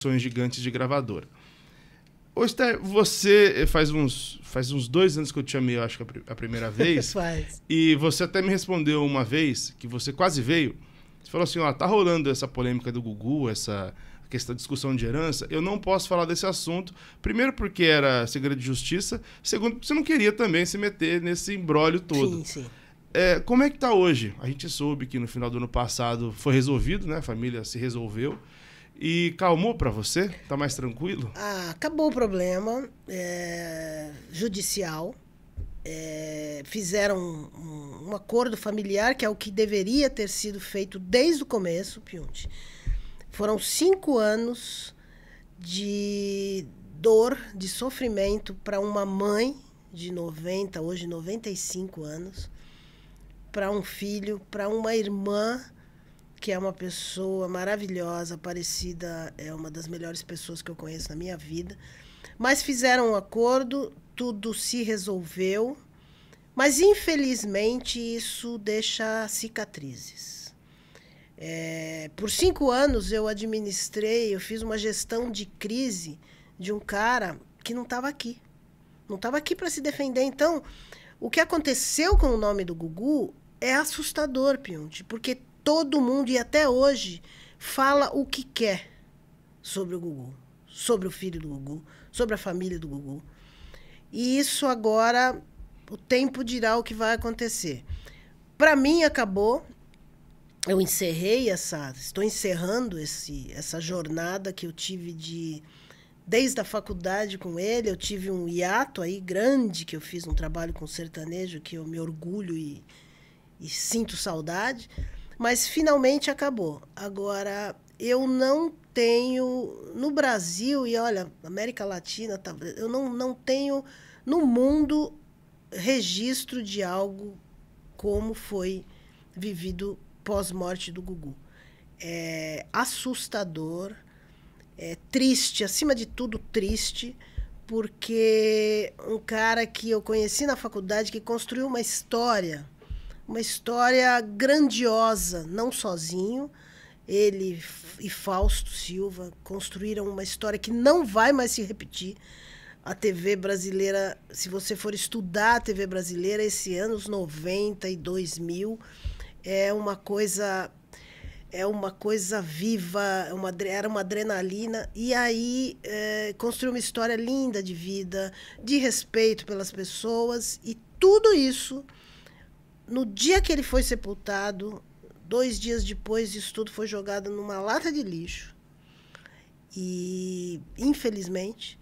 questões gigantes de gravadora. Ô, Esther, você faz uns 2 anos que eu te chamei, eu acho que a primeira vez. Faz. E você até me respondeu uma vez, que você quase veio. Você falou assim, ó, tá rolando essa polêmica do Gugu, essa questão da discussão de herança. Eu não posso falar desse assunto. Primeiro porque era segredo de justiça. Segundo porque você não queria também se meter nesse imbróglio todo. Sim, sim. Como é que tá hoje? A gente soube que no final do ano passado foi resolvido, né? A família se resolveu. E calmou pra você? Tá mais tranquilo? Acabou o problema judicial. Fizeram um acordo familiar, que é o que deveria ter sido feito desde o começo, Piunte. Foram 5 anos de dor, de sofrimento para uma mãe de 90, hoje 95 anos, para um filho, para uma irmã, que é uma pessoa maravilhosa, parecida, é uma das melhores pessoas que eu conheço na minha vida. Mas fizeram um acordo, tudo se resolveu, mas infelizmente isso deixa cicatrizes. Por 5 anos eu fiz uma gestão de crise de um cara que não estava aqui. Não estava aqui para se defender. Então, o que aconteceu com o nome do Gugu é assustador, Piunte, porque todo mundo, e até hoje, fala o que quer sobre o Gugu, sobre o filho do Gugu, sobre a família do Gugu. E isso agora, o tempo dirá o que vai acontecer. Para mim, acabou. Eu estou encerrando essa jornada que eu tive desde a faculdade com ele. Eu tive um hiato aí grande, que eu fiz um trabalho com sertanejo, que eu me orgulho e sinto saudade. Mas finalmente acabou. Agora, eu não tenho, no Brasil, e olha, América Latina, eu não tenho no mundo registro de algo como foi vivido pós-morte do Gugu. É assustador, é triste, acima de tudo triste, porque um cara que eu conheci na faculdade, que construiu uma história grandiosa, não sozinho. Ele e Fausto Silva construíram uma história que não vai mais se repetir. A TV brasileira, se você for estudar a TV brasileira, esse anos 90 e 2000, é uma coisa viva, era uma adrenalina. E aí construiu uma história linda de vida, de respeito pelas pessoas, e tudo isso, no dia que ele foi sepultado, 2 dias depois, isso tudo foi jogado numa lata de lixo. E, infelizmente,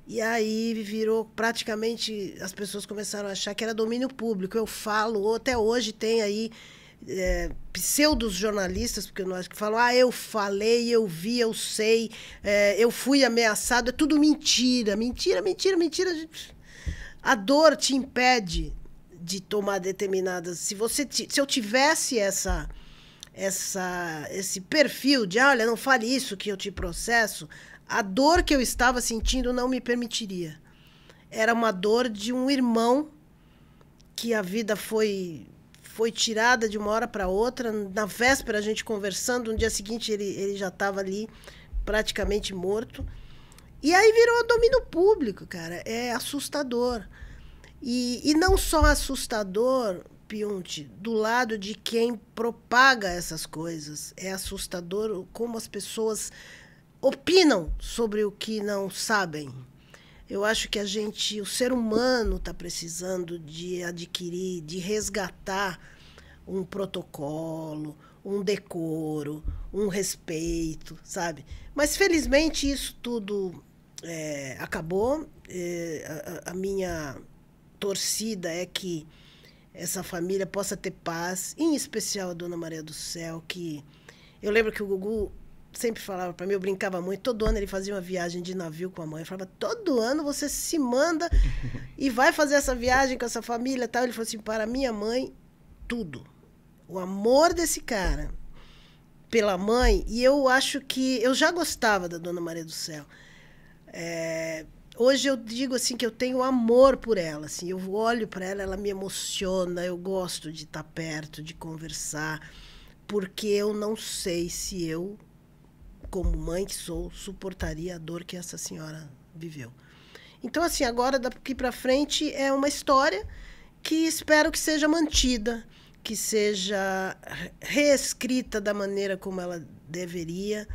e aí virou praticamente, as pessoas começaram a achar que era domínio público. Eu falo, até hoje tem aí pseudos jornalistas, porque nós que falam, eu falei, eu vi, eu sei, eu fui ameaçado. É tudo mentira, mentira, mentira, mentira. A dor te impede de tomar determinadas... Se eu tivesse esse perfil de, olha, não fale isso que eu te processo, a dor que eu estava sentindo não me permitiria. Era uma dor de um irmão que a vida foi tirada de uma hora para outra. Na véspera, a gente conversando, no dia seguinte ele já estava ali praticamente morto. E aí virou domínio público, cara. É assustador. E não só assustador, Piunte, do lado de quem propaga essas coisas. É assustador como as pessoas opinam sobre o que não sabem. Eu acho que o ser humano está precisando de adquirir, de resgatar um protocolo, um decoro, um respeito, sabe? Mas, felizmente, isso tudo acabou. A minha torcida é que essa família possa ter paz, em especial a Dona Maria do Céu, que eu lembro que o Gugu sempre falava para mim, eu brincava muito, todo ano ele fazia uma viagem de navio com a mãe. Eu falava, todo ano você se manda e vai fazer essa viagem com essa família e tal. Ele falou assim, para minha mãe, tudo. O amor desse cara pela mãe, e eu acho que eu já gostava da Dona Maria do Céu. Hoje eu digo assim que eu tenho amor por ela, assim, eu olho para ela, ela me emociona, eu gosto de estar perto, de conversar, porque eu não sei se eu como mãe que sou, suportaria a dor que essa senhora viveu. Então, assim, agora, daqui para frente, é uma história que espero que seja mantida, que seja reescrita da maneira como ela deveria.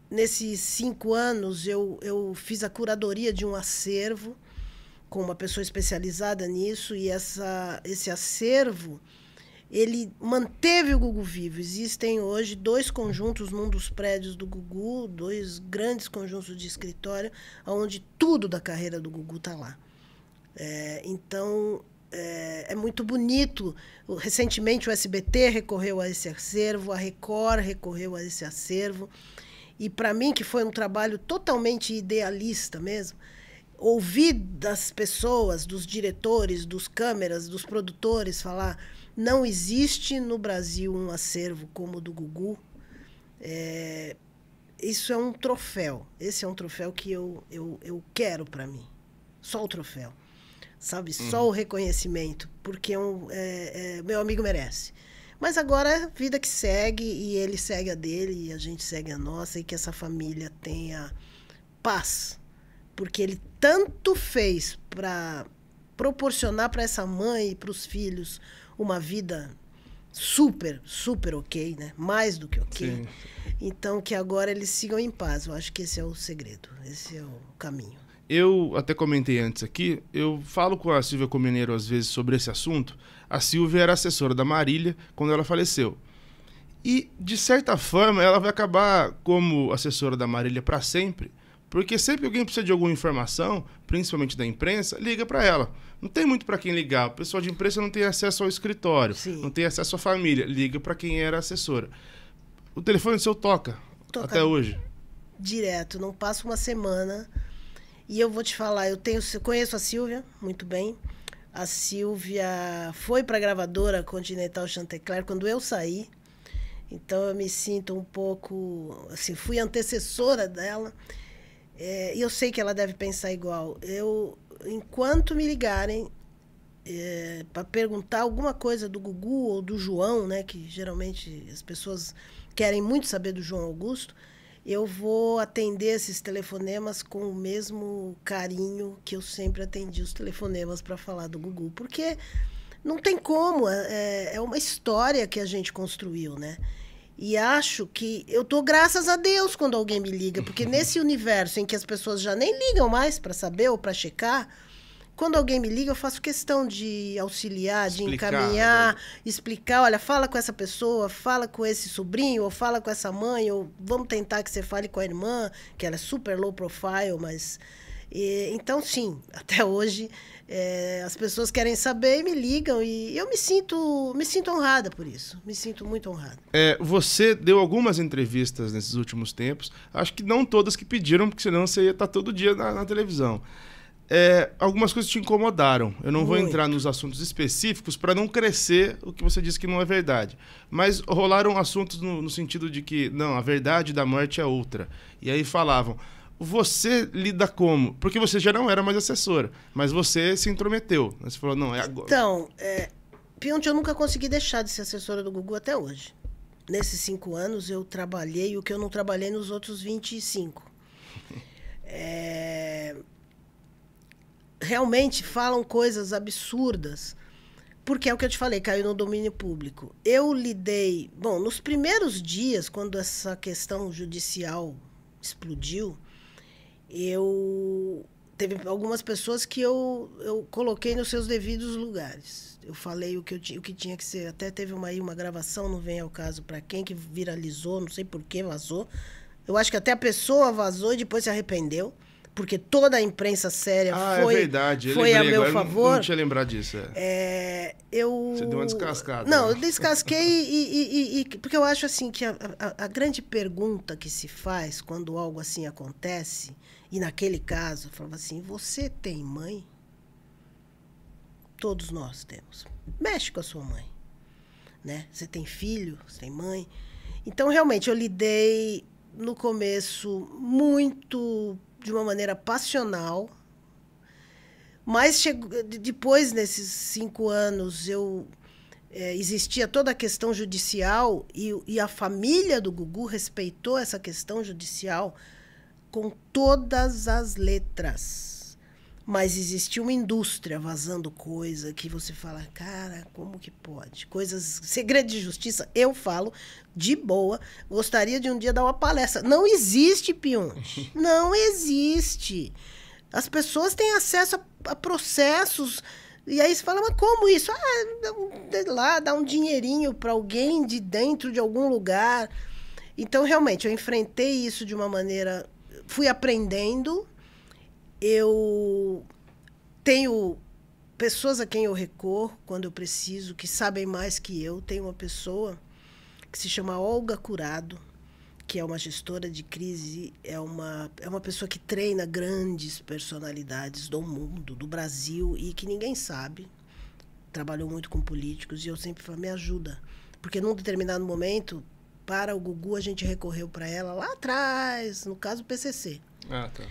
Nesses 5 anos, eu fiz a curadoria de um acervo com uma pessoa especializada nisso, e esse acervo, ele manteve o Gugu vivo. Existem hoje 2 conjuntos num dos prédios do Gugu, 2 grandes conjuntos de escritório, onde tudo da carreira do Gugu está lá. Então, é muito bonito. Recentemente, o SBT recorreu a esse acervo, a Record recorreu a esse acervo. E, para mim, que foi um trabalho totalmente idealista mesmo, ouvir das pessoas, dos diretores, dos câmeras, dos produtores falar: não existe no Brasil um acervo como o do Gugu. Isso é um troféu. Esse é um troféu que eu quero para mim. Só o troféu. Sabe? Só o reconhecimento. Porque meu amigo merece. Mas agora, vida que segue, e ele segue a dele, e a gente segue a nossa, e que essa família tenha paz. Porque ele tanto fez para proporcionar para essa mãe e para os filhos uma vida super, super ok, né? Mais do que ok. Sim. Então, que agora eles sigam em paz. Eu acho que esse é o segredo, esse é o caminho. Eu até comentei antes aqui, eu falo com a Silvia Comeneiro às vezes sobre esse assunto. A Silvia era assessora da Marília quando ela faleceu. E, de certa forma, ela vai acabar como assessora da Marília para sempre, porque sempre que alguém precisa de alguma informação, principalmente da imprensa, liga para ela. Não tem muito para quem ligar. O pessoal de imprensa não tem acesso ao escritório, Sim. não tem acesso à família. Liga para quem era assessora. O telefone seu toca até hoje? Direto, não passa uma semana. E eu vou te falar, eu conheço a Silvia muito bem. A Silvia foi para a gravadora Continental Chantecler quando eu saí. Então eu me sinto um pouco... assim, fui antecessora dela. E eu sei que ela deve pensar igual. Enquanto me ligarem para perguntar alguma coisa do Gugu ou do João, né, que geralmente as pessoas querem muito saber do João Augusto, eu vou atender esses telefonemas com o mesmo carinho que eu sempre atendi os telefonemas para falar do Gugu. Porque não tem como, é uma história que a gente construiu, né? E acho que eu dou graças a Deus quando alguém me liga, porque nesse universo em que as pessoas já nem ligam mais para saber ou para checar, quando alguém me liga, eu faço questão de auxiliar, de encaminhar, explicar, olha, fala com essa pessoa, fala com esse sobrinho, ou fala com essa mãe, ou vamos tentar que você fale com a irmã, que ela é super low profile, mas... então, sim, até hoje, as pessoas querem saber e me ligam, e eu me sinto honrada por isso, me sinto muito honrada. Você deu algumas entrevistas nesses últimos tempos, acho que não todas que pediram, porque senão você ia estar todo dia na televisão. Algumas coisas te incomodaram. Eu não vou entrar nos assuntos específicos para não crescer o que você disse que não é verdade. Mas rolaram assuntos no sentido de que, não, a verdade da morte é outra. E aí falavam, você lida como? Porque você já não era mais assessora, mas você se intrometeu. Você falou, não, é agora. Então, Pionte, eu nunca consegui deixar de ser assessora do Gugu até hoje. Nesses 5 anos eu trabalhei o que eu não trabalhei nos outros 25. Realmente falam coisas absurdas, porque é o que eu te falei, caiu no domínio público. Eu lidei... Bom, nos primeiros dias, quando essa questão judicial explodiu, teve algumas pessoas que eu coloquei nos seus devidos lugares. Eu falei o que tinha que ser. Até teve uma gravação, não vem ao caso para quem, que viralizou, não sei por que vazou. Eu acho que até a pessoa vazou e depois se arrependeu. Porque toda a imprensa séria foi a meu favor. Eu não tinha lembrado disso. Você deu uma descascada. Não, eu descasquei porque eu acho assim que a grande pergunta que se faz quando algo assim acontece, e naquele caso, eu falava assim, você tem mãe? Todos nós temos. Mexe com a sua mãe. Né? Você tem filho, você tem mãe. Então, realmente, eu lidei no começo muito... de uma maneira passional, mas depois, nesses 5 anos, eu existia toda a questão judicial e a família do Gugu respeitou essa questão judicial com todas as letras. Mas existia uma indústria vazando coisa que você fala, cara, como que pode? Coisas, segredo de justiça, eu falo de boa, gostaria de um dia dar uma palestra. Não existe, Pionte. Não existe. As pessoas têm acesso a processos. E aí você fala, mas como isso? Dá um dinheirinho para alguém de dentro de algum lugar. Então, realmente, eu enfrentei isso de uma maneira... Fui aprendendo. Eu tenho pessoas a quem eu recorro quando eu preciso, que sabem mais que eu. Tenho uma pessoa que se chama Olga Curado, que é uma gestora de crise, é uma pessoa que treina grandes personalidades do mundo, do Brasil, e que ninguém sabe. Trabalhou muito com políticos, e eu sempre falo, me ajuda. Porque num determinado momento, para o Gugu, a gente recorreu para ela lá atrás, no caso do PCC. Ah, tá.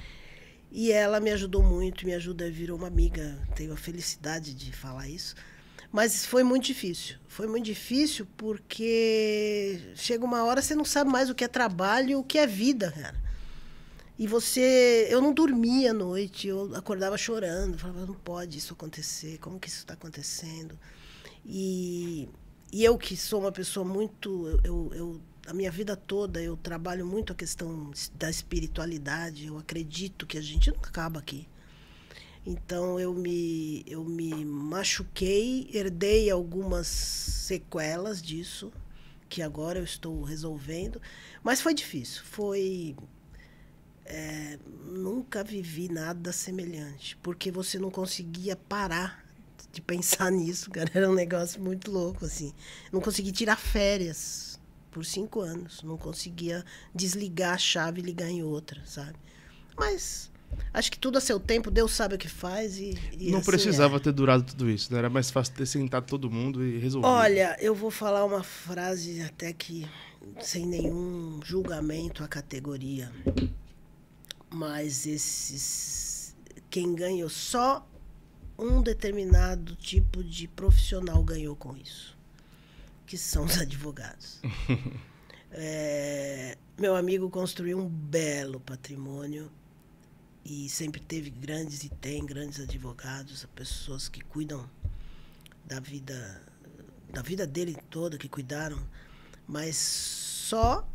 E ela me ajudou muito, me ajuda, virou uma amiga, tenho a felicidade de falar isso. Mas foi muito difícil. Foi muito difícil porque chega uma hora você não sabe mais o que é trabalho e o que é vida, cara. E eu não dormia à noite, eu acordava chorando, falava, não pode isso acontecer, como que isso está acontecendo? E eu que sou uma pessoa muito... a minha vida toda eu trabalho muito a questão da espiritualidade, eu acredito que a gente não acaba aqui. Então, eu me machuquei, herdei algumas sequelas disso, que agora eu estou resolvendo. Mas foi difícil. Nunca vivi nada semelhante, porque você não conseguia parar de pensar nisso, cara. Era um negócio muito louco, assim. Não conseguia tirar férias por 5 anos. Não conseguia desligar a chave e ligar em outra, sabe? Mas... acho que tudo a seu tempo, Deus sabe o que faz e não assim precisava ter durado tudo isso, né? Era mais fácil ter sentado todo mundo e resolvido. Olha, eu vou falar uma frase até que sem nenhum julgamento à categoria, mas quem ganhou, só um determinado tipo de profissional ganhou com isso, que são os advogados. Meu amigo construiu um belo patrimônio e sempre teve grandes e tem grandes advogados, pessoas que cuidam da vida dele toda, que cuidaram, mas só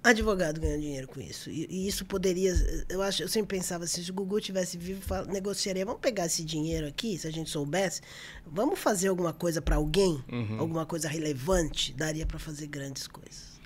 advogado ganha dinheiro com isso. E isso poderia, eu sempre pensava assim, se o Gugu tivesse vivo, negociaria, vamos pegar esse dinheiro aqui, se a gente soubesse, vamos fazer alguma coisa para alguém, alguma coisa relevante, daria para fazer grandes coisas.